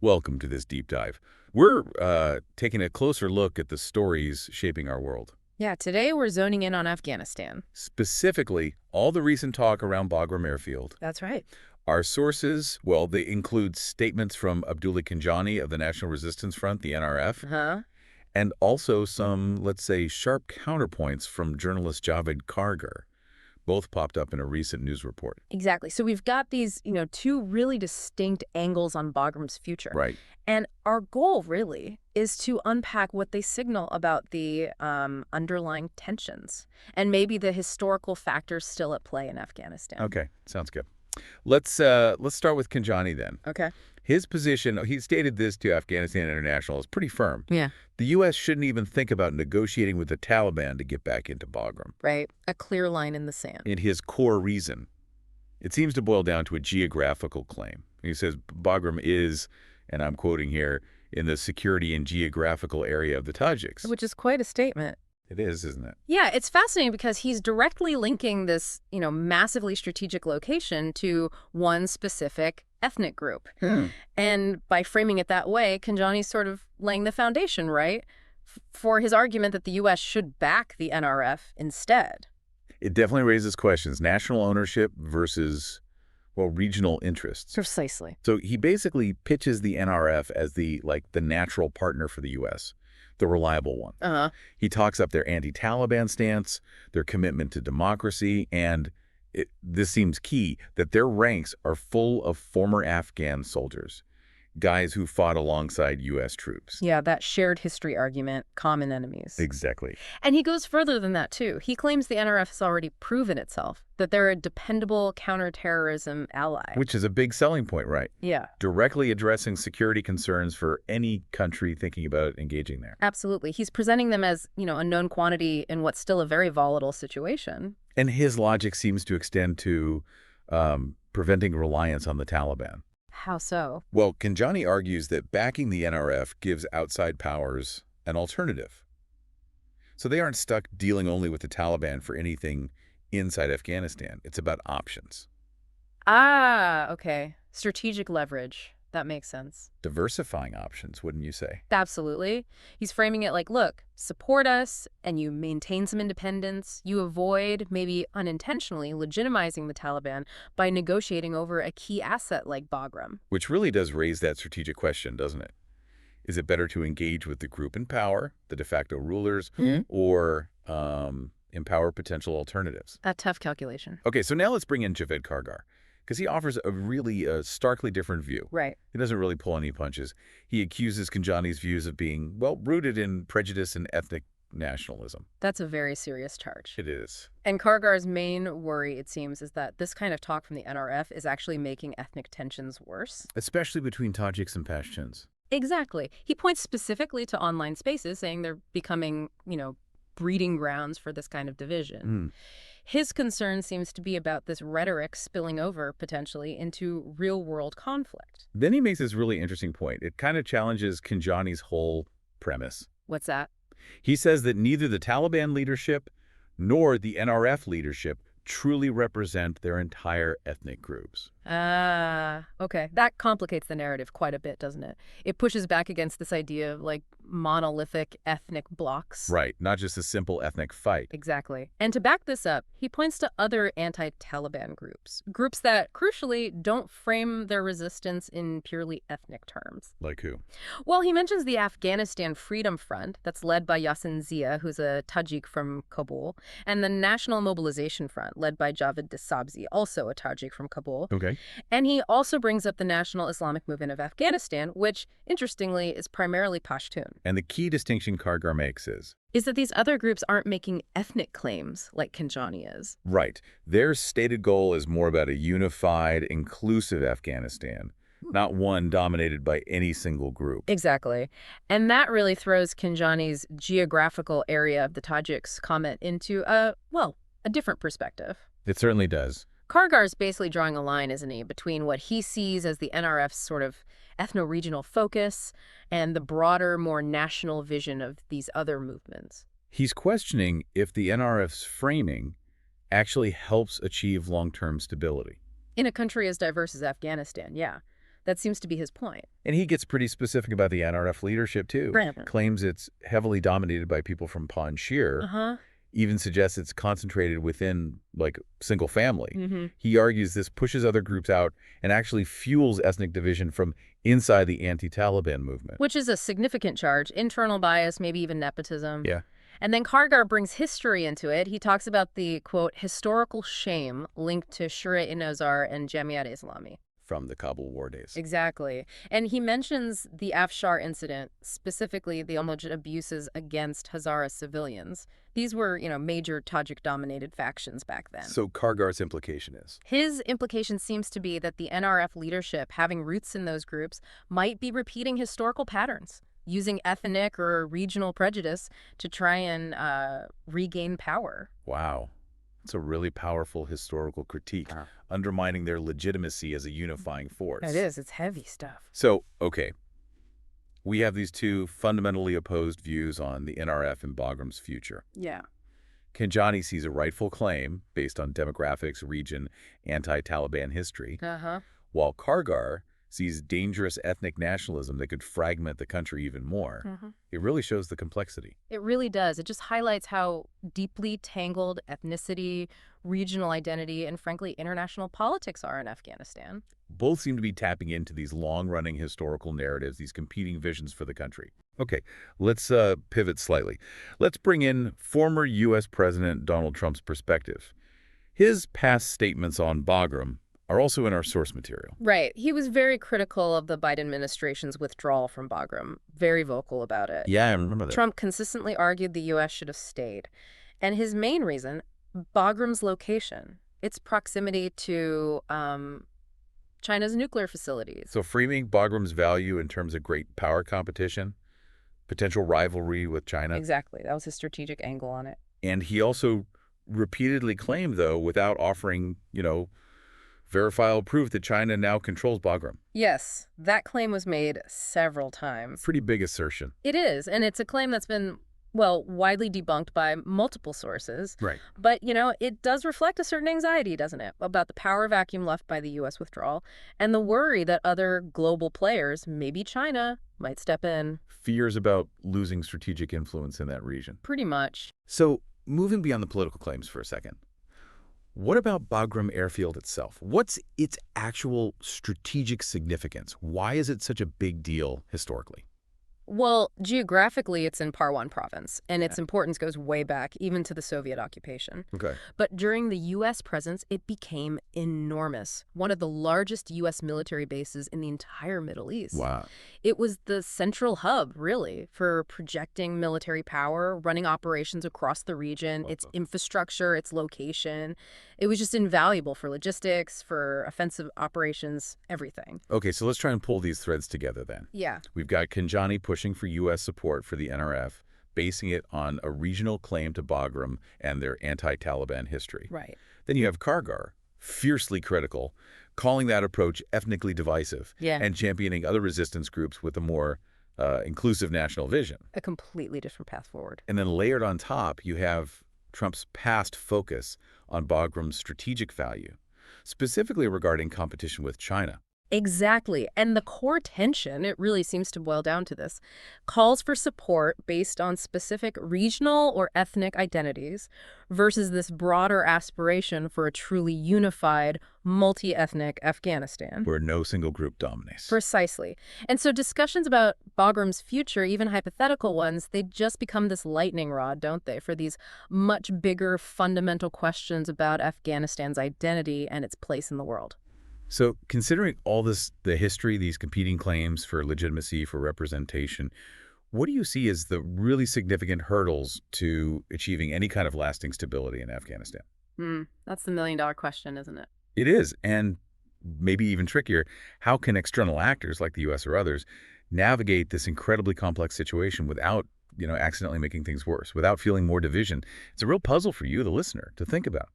Welcome to this deep dive. We're taking a closer look at the stories shaping our world. Yeah, today we're zoning in on Afghanistan. Specifically, all the recent talk around Bagram Airfield. That's right. Our sources, well, they include statements from Abdullah Khinjani of the National Resistance Front, the NRF, Huh? and also some, let's say, sharp counterpoints from journalist Jawid Kargar. Both popped up in a recent news report. Exactly. So we've got these, two really distinct angles on Bagram's future. Right. And our goal really is to unpack what they signal about the underlying tensions and maybe the historical factors still at play in Afghanistan. Okay, sounds good. Let's start with Khinjani then. Okay. His position, he stated this to Afghanistan International, is pretty firm. Yeah. The U.S. shouldn't even think about negotiating with the Taliban to get back into Bagram. Right. A clear line in the sand. In his core reason, it seems to boil down to a geographical claim. He says Bagram is, and I'm quoting here, in the security and geographical area of the Tajiks. Which is quite a statement. It is, isn't it? Yeah, it's fascinating because he's directly linking this, massively strategic location to one specific ethnic group. And by framing it that way, Khinjani's sort of laying the foundation, right, for his argument that the U.S. should back the NRF instead. It definitely raises questions. National ownership versus, well, regional interests. Precisely. So he basically pitches the NRF as the natural partner for the U.S., the reliable one. Uh-huh. He talks up their anti-Taliban stance, their commitment to democracy, and this seems key, that their ranks are full of former Afghan soldiers, guys who fought alongside U.S. troops. Yeah, that shared history argument, common enemies. Exactly. And he goes further than that, too. He claims the NRF has already proven itself, that they're a dependable counterterrorism ally. Which is a big selling point, right? Yeah. Directly addressing security concerns for any country thinking about engaging there. Absolutely. He's presenting them as, a known quantity in what's still a very volatile situation. And his logic seems to extend to preventing reliance on the Taliban. How so? Well, Khinjani argues that backing the NRF gives outside powers an alternative. So they aren't stuck dealing only with the Taliban for anything inside Afghanistan. It's about options. Ah, okay. Strategic leverage. That makes sense. Diversifying options, wouldn't you say? Absolutely. He's framing it like, look, support us and you maintain some independence. You avoid, maybe unintentionally, legitimizing the Taliban by negotiating over a key asset like Bagram. Which really does raise that strategic question, doesn't it? Is it better to engage with the group in power, the de facto rulers, or empower potential alternatives? A tough calculation. Okay, so now let's bring in Jawid Kargar, because he offers a really starkly different view. Right. He doesn't really pull any punches. He accuses Khinjani's views of being, well, rooted in prejudice and ethnic nationalism. That's a very serious charge. It is. And Kargar's main worry, it seems, is that this kind of talk from the NRF is actually making ethnic tensions worse. Especially between Tajiks and Pashtuns. Exactly. He points specifically to online spaces, saying they're becoming, breeding grounds for this kind of division. His concern seems to be about this rhetoric spilling over, potentially, into real-world conflict. Then he makes this really interesting point. It kind of challenges Khinjani's whole premise. What's that? He says that neither the Taliban leadership nor the NRF leadership truly represent their entire ethnic groups. Ah, okay. That complicates the narrative quite a bit, doesn't it? It pushes back against this idea of, monolithic ethnic blocks. Right, not just a simple ethnic fight. Exactly. And to back this up, he points to other anti-Taliban groups. Groups that, crucially, don't frame their resistance in purely ethnic terms. Like who? Well, he mentions the Afghanistan Freedom Front, that's led by Yasin Zia, who's a Tajik from Kabul, and the National Mobilization Front, led by Jawid Sabzi, also a Tajik from Kabul. Okay. And he also brings up the National Islamic Movement of Afghanistan, which, interestingly, is primarily Pashtun. And the key distinction Kargar makes is that these other groups aren't making ethnic claims like Khinjani is. right. Their stated goal is more about a unified, inclusive Afghanistan, not one dominated by any single group. Exactly. And that really throws Khinjani's geographical area of the Tajiks comment into a different perspective. It certainly does. Kargar's basically drawing a line, isn't he, between what he sees as the NRF's sort of ethno-regional focus and the broader, more national vision of these other movements. He's questioning if the NRF's framing actually helps achieve long-term stability. In a country as diverse as Afghanistan, yeah. That seems to be his point. And he gets pretty specific about the NRF leadership, too. Right. Claims it's heavily dominated by people from Panjshir. Uh-huh. Even suggests it's concentrated within, like, single family. He argues this pushes other groups out and actually fuels ethnic division from inside the anti-Taliban movement. Which is a significant charge. Internal bias, maybe even nepotism. Yeah. And then Kargar brings history into it. He talks about the, quote, historical shame linked to Shura-e-Nozar and Jamiat-e-Islami. From the Kabul war days. Exactly. And he mentions the Afshar incident, specifically the alleged abuses against Hazara civilians. These were, major Tajik-dominated factions back then. So Kargar's implication is? His implication seems to be that the NRF leadership, having roots in those groups, might be repeating historical patterns, using ethnic or regional prejudice to try and regain power. Wow. It's a really powerful historical critique, undermining their legitimacy as a unifying force. It is. It's heavy stuff. So, okay, we have these two fundamentally opposed views on the NRF and Bagram's future. Yeah. Khinjani sees a rightful claim based on demographics, region, anti-Taliban history, while Kargar sees dangerous ethnic nationalism that could fragment the country even more. It really shows the complexity. It really does. It just highlights how deeply tangled ethnicity, regional identity, and frankly, international politics are in Afghanistan. Both seem to be tapping into these long-running historical narratives, these competing visions for the country. Okay, let's pivot slightly. Let's bring in former U.S. President Donald Trump's perspective. His past statements on Bagram are also in our source material. Right. He was very critical of the Biden administration's withdrawal from Bagram, very vocal about it. Yeah, I remember that. Trump consistently argued the U.S. should have stayed. And his main reason, Bagram's location, its proximity to China's nuclear facilities. So framing Bagram's value in terms of great power competition, potential rivalry with China. Exactly. That was his strategic angle on it. And he also repeatedly claimed, though, without offering, verifiable proof that China now controls Bagram. Yes, that claim was made several times. Pretty big assertion. It is, and it's a claim that's been, widely debunked by multiple sources. Right. But, it does reflect a certain anxiety, doesn't it, about the power vacuum left by the U.S. withdrawal and the worry that other global players, maybe China, might step in. Fears about losing strategic influence in that region. Pretty much. So, moving beyond the political claims for a second, what about Bagram Airfield itself? What's its actual strategic significance? Why is it such a big deal historically? Well, geographically, it's in Parwan province, and its importance goes way back, even to the Soviet occupation. Okay. But during the U.S. presence, it became enormous, one of the largest U.S. military bases in the entire Middle East. Wow. It was the central hub, really, for projecting military power, running operations across the region, its infrastructure, its location. It was just invaluable for logistics, for offensive operations, everything. Okay, so let's try and pull these threads together then. Yeah. We've got Khinjani pushing for U.S. support for the NRF, basing it on a regional claim to Bagram and their anti-Taliban history. Right. Then you have Kargar, fiercely critical, calling that approach ethnically divisive, and championing other resistance groups with a more inclusive national vision. A completely different path forward. And then layered on top, you have Trump's past focus on Bagram's strategic value, specifically regarding competition with China. Exactly. And the core tension, it really seems to boil down to this, calls for support based on specific regional or ethnic identities versus this broader aspiration for a truly unified, multi-ethnic Afghanistan. Where no single group dominates. Precisely. And so discussions about Bagram's future, even hypothetical ones, they just become this lightning rod, don't they, for these much bigger fundamental questions about Afghanistan's identity and its place in the world. So considering all this, the history, these competing claims for legitimacy, for representation, what do you see as the really significant hurdles to achieving any kind of lasting stability in Afghanistan? That's the million-dollar question, isn't it? It is. And maybe even trickier, how can external actors like the U.S. or others navigate this incredibly complex situation without, accidentally making things worse, without feeling more division? It's a real puzzle for you, the listener, to think about.